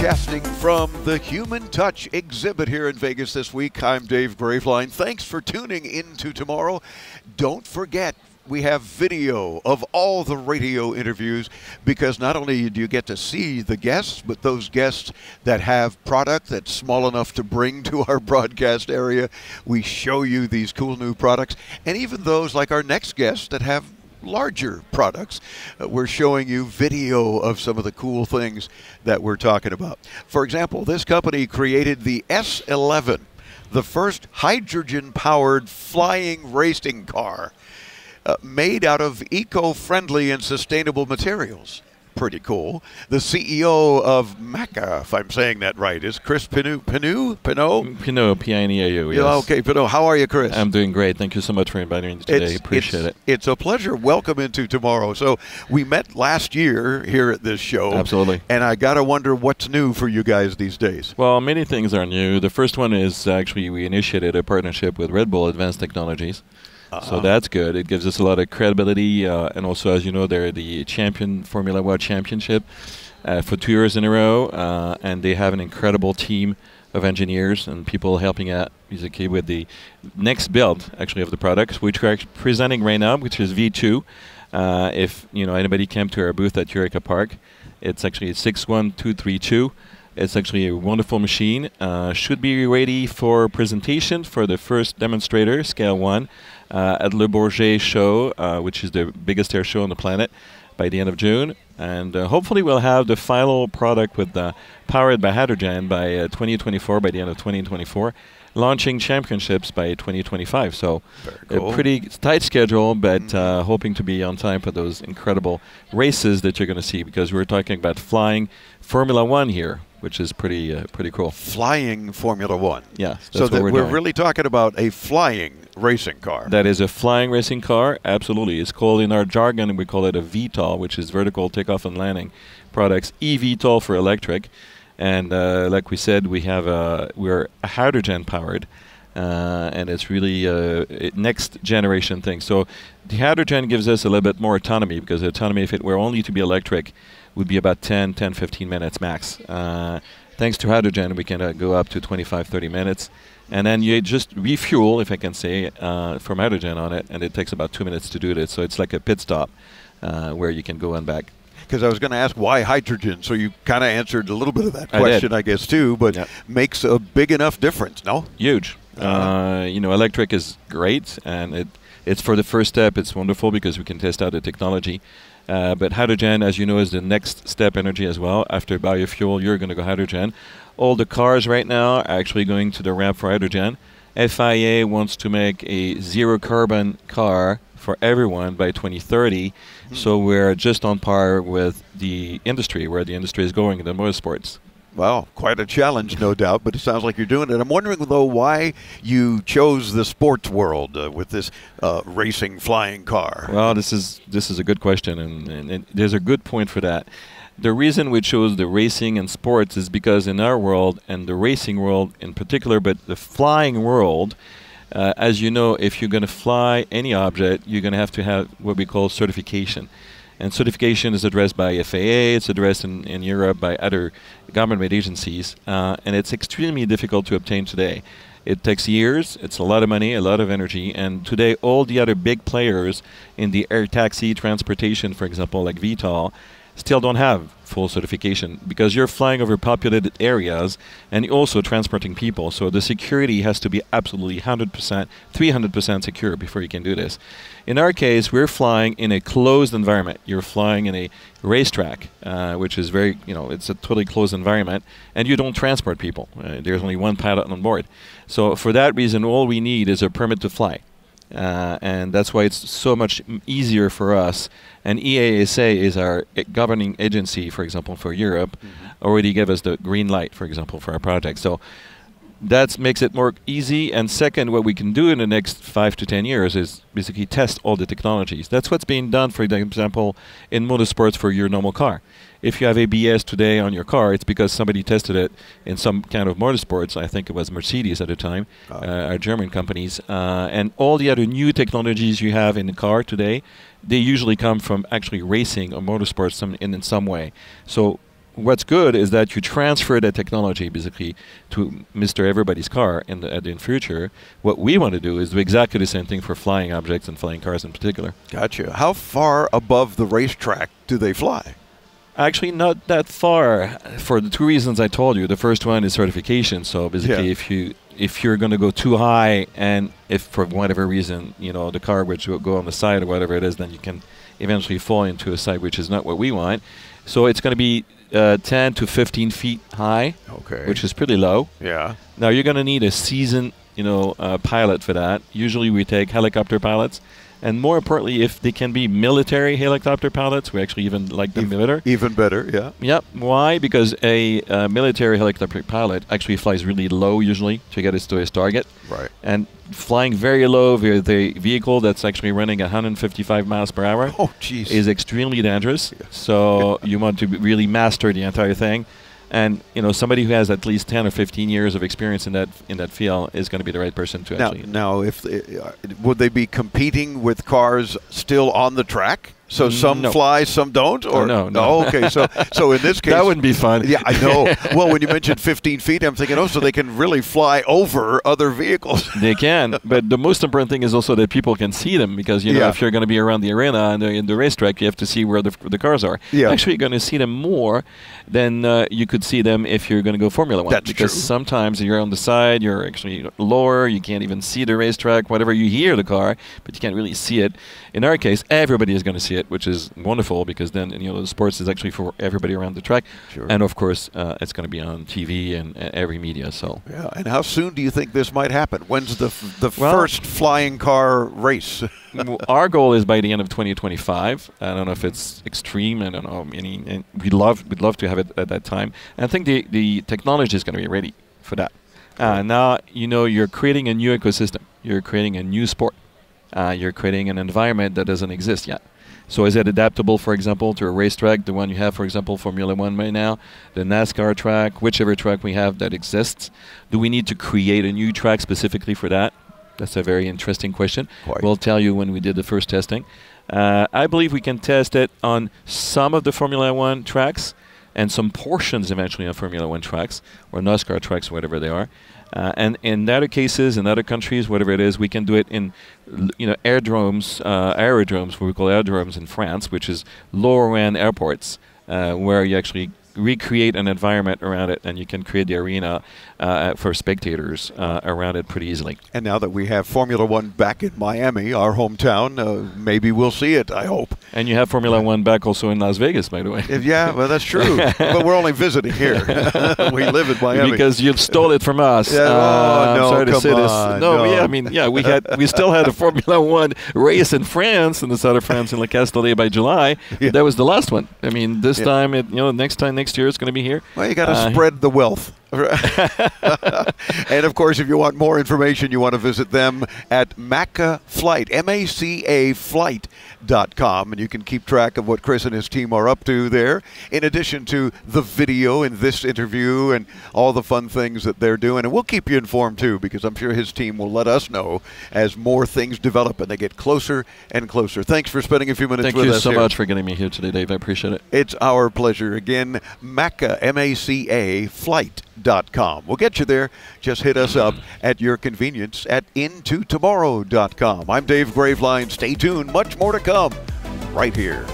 Broadcasting from the Human Touch exhibit here in Vegas this week. I'm Dave Graveline. Thanks for tuning into tomorrow. Don't forget, we have video of all the radio interviews, because not only do you get to see the guests, but those guests that have product that's small enough to bring to our broadcast area, we show you these cool new products. And even those like our next guests that have larger products, we're showing you video of some of the cool things that we're talking about. For example, this company created the S11, the first hydrogen-powered flying racing car made out of eco-friendly and sustainable materials. Pretty cool. The CEO of MACA, if I'm saying that right, is Chris Pineau? Pineau, P-I-N-E-A-U, yes. Yeah, okay, Pineau. How are you, Chris? I'm doing great. Thank you so much for inviting me today. Appreciate it. It's a pleasure. Welcome into tomorrow. So we met last year here at this show. Absolutely. And I got to wonder what's new for you guys these days. Well, many things are new. The first one is actually we initiated a partnership with Red Bull Advanced Technologies. So that's good. It gives us a lot of credibility, and also, as you know, they're the Formula One championship for 2 years in a row, and they have an incredible team of engineers and people helping out basically with the next build, actually, of the products, which we're presenting right now, which is V2. If anybody came to our booth at Eureka Park, it's actually 61232. It's actually a wonderful machine. Should be ready for presentation for the first demonstrator, Scale 1, at Le Bourget show, which is the biggest air show on the planet, by the end of June. And hopefully we'll have the final product with powered by hydrogen by 2024, by the end of 2024, launching championships by 2025. So cool. A pretty tight schedule, but hoping to be on time for those incredible races that you're going to see, because we're talking about flying Formula One here, which is pretty cool. Flying Formula One. Yeah. So that we're really talking about a flying racing car. That is a flying racing car, absolutely. It's called, in our jargon, we call it a VTOL, which is vertical takeoff and landing products, eVTOL for electric. And like we said, we're hydrogen powered, and it's really a next generation thing. So the hydrogen gives us a little bit more autonomy, because the autonomy, if it were only to be electric, would be about 10-15 minutes max. Thanks to hydrogen, we can go up to 25-30 minutes. And then you just refuel, if I can say, from hydrogen on it, and it takes about 2 minutes to do this. So it's like a pit stop where you can go and back. Because I was going to ask why hydrogen, so you kind of answered a little bit of that question, I guess, too, but makes a big enough difference, no? Huge. Electric is great, and it's for the first step. It's wonderful because we can test out the technology. But hydrogen, as you know, is the next step energy as well. After biofuel, you're going to go hydrogen. All the cars right now are actually going to the ramp for hydrogen. FIA wants to make a zero-carbon car for everyone by 2030. So we're just on par with the industry, where the industry is going in the motorsports. Well, quite a challenge, no doubt, but it sounds like you're doing it. I'm wondering, though, why you chose the sports world with this racing flying car. Well, this is a good question, and there's a good point for that. The reason we chose the racing and sports is because in our world, and the racing world in particular, but the flying world, as you know, if you're going to fly any object, you're going to have what we call certification. And certification is addressed by FAA, it's addressed in Europe by other government agencies, and it's extremely difficult to obtain today. It takes years, it's a lot of money, a lot of energy, and today all the other big players in the air taxi transportation, for example, like VTOL, still don't have full certification, because you're flying over populated areas and also transporting people. So the security has to be absolutely 100%, 300% secure before you can do this. In our case, we're flying in a closed environment. You're flying in a racetrack, which is very, it's a totally closed environment, and you don't transport people. There's only one pilot on board. So for that reason, all we need is a permit to fly. And that's why it's so much easier for us. And EASA is our governing agency, for example, for Europe, already gave us the green light, for example, for our project. So that makes it more easy. And second, what we can do in the next 5 to 10 years is basically test all the technologies. That's what's being done, for example, in motorsports for your normal car. If you have ABS today on your car, it's because somebody tested it in some kind of motorsports. I think it was Mercedes at the time, our German companies. And all the other new technologies you have in the car today, they usually come from actually racing or motorsports in some way. So what's good is that you transfer the technology basically to Mr. Everybody's car in the future. What we want to do is do exactly the same thing for flying objects and flying cars in particular. Gotcha. How far above the racetrack do they fly? Actually, not that far, for the two reasons I told you. The first one is certification. So basically, if you're going to go too high, and if for whatever reason, the car would go on the side or whatever it is, then you can eventually fall into a side, which is not what we want. So it's going to be 10 to 15 feet high, which is pretty low. Yeah. Now you're going to need a seasoned, pilot for that. Usually we take helicopter pilots. And more importantly, if they can be military helicopter pilots, we actually even like them better. Even better, yeah. Yep. Why? Because a military helicopter pilot actually flies really low usually to get us to his target. Right. And flying very low with a vehicle that's actually running 155 miles per hour is extremely dangerous. Yeah. So you want to really master the entire thing. And somebody who has at least 10 or 15 years of experience in that field is going to be the right person to actually. Now, if would they be competing with cars still on the track? So some fly, some don't? Or no. Oh, okay. So in this case... That wouldn't be fun. Yeah, I know. Well, when you mentioned 15 feet, I'm thinking, so they can really fly over other vehicles. They can. But the most important thing is also that people can see them, because, if you're going to be around the arena and in the racetrack, you have to see where the cars are. Yeah. Actually, you're going to see them more than you could see them if you're going to go Formula One. That's because true. Sometimes you're on the side, you're actually lower, you can't even see the racetrack, whatever. You hear the car, but you can't really see it. In our case, everybody is going to see it, which is wonderful, because then the sports is actually for everybody around the track. Sure. And of course it's going to be on TV and every media. So yeah. And how soon do you think this might happen? When's the first flying car race? Our goal is by the end of 2025. I don't know if it's extreme. I don't know. We'd love to have it at that time. And I think the technology is going to be ready for that. Now you're creating a new ecosystem. You're creating a new sport. You're creating an environment that doesn't exist yet. So is it adaptable, for example, to a racetrack, the one you have, for example, Formula One right now, the NASCAR track, whichever track we have that exists? Do we need to create a new track specifically for that? That's a very interesting question. Quite. We'll tell you when we did the first testing. I believe we can test it on some of the Formula One tracks and some portions eventually on Formula One tracks or NASCAR tracks, whatever they are. And in other cases, in other countries, whatever it is, we can do it in, aerodromes, what we call aerodromes in France, which is lower-end airports, where you actually recreate an environment around it, and you can create the arena for spectators around it pretty easily. And now that we have Formula One back in Miami, our hometown, maybe we'll see it, I hope. And you have Formula One back also in Las Vegas, by the way. Yeah, well, that's true. But we're only visiting here. We live in Miami. Because you stole it from us. Yeah, I'm sorry to say on, this. No, we still had a Formula One race in France, in the south of France, in Le Castellet by July. Yeah. That was the last one. This time, next year it's going to be here. Well, you got to spread the wealth. And of course, if you want more information, you want to visit them at MACA Flight, MACA Flight.com, and you can keep track of what Chris and his team are up to there, in addition to the video in this interview and all the fun things that they're doing. And we'll keep you informed too, because I'm sure his team will let us know as more things develop and they get closer and closer. Thanks for spending a few minutes with us. Thank you so much for getting me here today, Dave. I appreciate it. It's our pleasure. Again, MACA, MACA Flight.com. We'll get you there. Just hit us up at your convenience at intotomorrow.com. I'm Dave Graveline. Stay tuned. Much more to come right here.